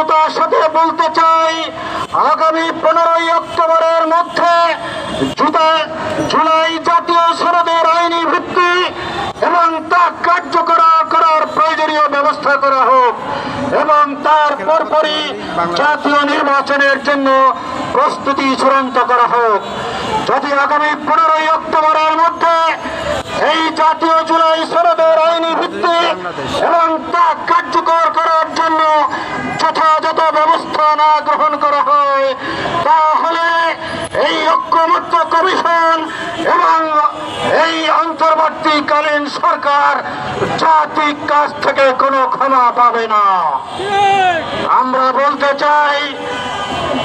দৃঢ়তার সাথে বলতে চাই, আগামী 15ই অক্টোবরের মধ্যে জুলাই জাতীয় সনদের আইনি ভিত্তি এবং তা কার্যকর করার প্রয়োজনীয় ব্যবস্থা করা হোক এবং তার পরপরই জাতীয় নির্বাচনের জন্য প্রস্তুতি চূড়ান্ত করা হোক। যদি আগামী 15ই অক্টোবরের মধ্যে এই জাতীয় জুলাই সনদের আইনি ভিত্তি এবং তা কার্যকর করার জন্য যথাযথ ব্যবস্থা না গ্রহণ করা হয়, তাহলে এই ঐক্যমত্য কমিশন এবং এই অন্তর্বর্তীকালীন সরকার জাতির কাছ থেকে কোনো ক্ষমা পাবে না। আমরা বলতে চাই,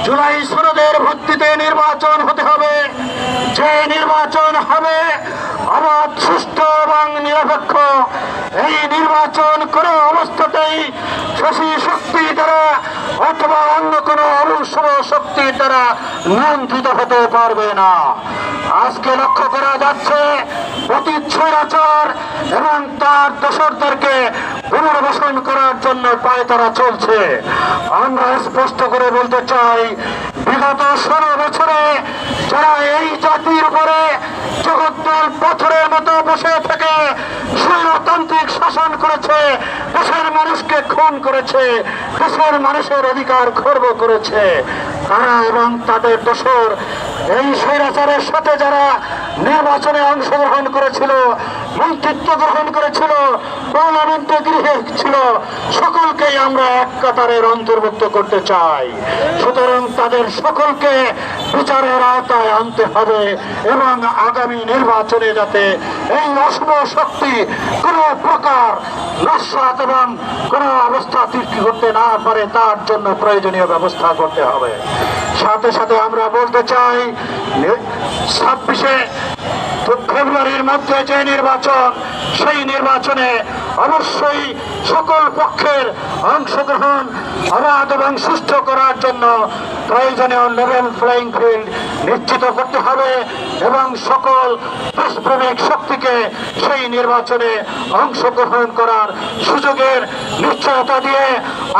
জুলাই সনদের ভিত্তিতে নির্বাচন হতে হবে। যে নির্বাচন হবে অবাধ, সুষ্ঠু এবং নিরপেক্ষ। এই নির্বাচন কোনো অবস্থাতেই শশী শক্তি দ্বারা অথবা অন্য কোনো অবসর শক্তির দ্বারা নিয়ন্ত্রিত হতে পারবে না। আজকে লক্ষ্য করা যাচ্ছে অতীত স্বৈরাচার এবং তার দোসরদেরকে পুনর্বাসন করার জন্য পায়তারা চলছে। আমরা স্পষ্ট করে বলতে চাই, বিগত 16 বছরে যারা এই জাতির উপরে জগদ্দল পাথরের মতো বসে থেকে স্বৈরতান্ত্রিক শাসন করেছে, দেশের মানুষকে খুন করেছে, দেশের মানুষের অধিকার খর্ব করেছে, তারা এবং তাদের দোসর এই স্বৈরাচারের সাথে যারা নির্বাচনে অংশগ্রহণ করেছিল, মন্ত্রিত্ব গ্রহণ করেছিল, পার্লামেন্টে গৃহে ছিল, সকলকেই আমরা এক কাতারের অন্তর্ভুক্ত করতে চাই। সুতরাং তাদের সকলকে বিচারের আওতায় আনতে হবে এবং আগামী নির্বাচনে যাতে এই অশুভ শক্তি কোনো প্রকার নস্যাৎ এবং কোনো অবস্থা সৃষ্টি করতে না পারে, তার জন্য প্রয়োজনীয় ব্যবস্থা করতে হবে। সাথে সাথে আমরা বলতে চাই, 26শে ফেব্রুয়ারির মধ্যে যে নির্বাচন, সেই নির্বাচনে অবশ্যই সকল পক্ষের অংশগ্রহণ অবাধ এবং সুষ্ঠু করার জন্য প্রয়োজনীয় লেভেল ফ্লাইং ফিল্ড নিশ্চিত করতে হবে এবং সকল দেশপ্রেমিক শক্তিকে সেই নির্বাচনে অংশগ্রহণ করার সুযোগের নিশ্চয়তা দিয়ে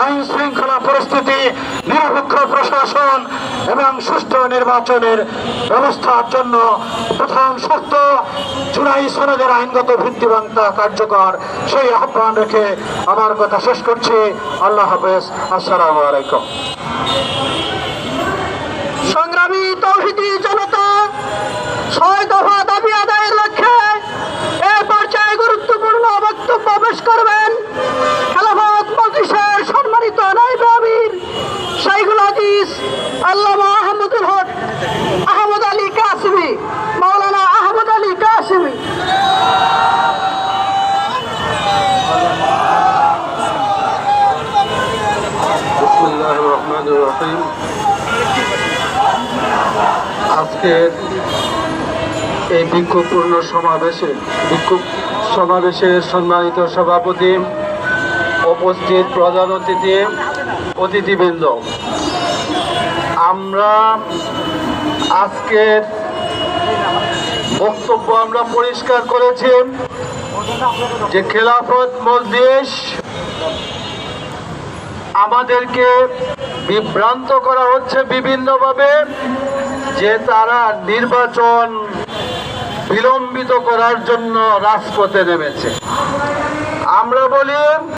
আইন শৃঙ্খলা পরিস্থিতি, নিরপেক্ষ প্রশাসন এবং সুষ্ঠু নির্বাচনের ব্যবস্থার জন্য প্রথম শর্ত জুলাই সনদের আইনগত ভিত্তি এবং তা কার্যকর, সেই আহ্বান রেখে আমার কথা শেষ করছি। আল্লাহ হাফেজ। আসসালামু আলাইকুম। সংগ্রামী তৌহিদি জনতা, 6 দফা দাবি আদায়ের লক্ষ্যে এ পর্যায়ে গুরুত্বপূর্ণ বক্তব্য পেশ করবেন খেলাফত মজলিসের সম্মানিত নায়েব আমির শাইখুল হাদিস আল্লামা আহমদুল হক আহমদ আলী কাসেমি, মাওলানা আহমদ আলী কাসেমি। বিসমিল্লাহির রহমানির রহিম। আজকের এই বিক্ষোভ সমাবেশের সম্মানিত সভাপতি, উপস্থিত প্রধান অতিথিবৃন্দ, আমরা আজকের বক্তব্য আমরা পরিষ্কার করেছি যে খেলাফত মজলিস আমাদেরকে বিভ্রান্ত করা হচ্ছে বিভিন্নভাবে, যে তারা নির্বাচন বিলম্বিত করার জন্য রাজপথে নেমেছে। আমরা বলি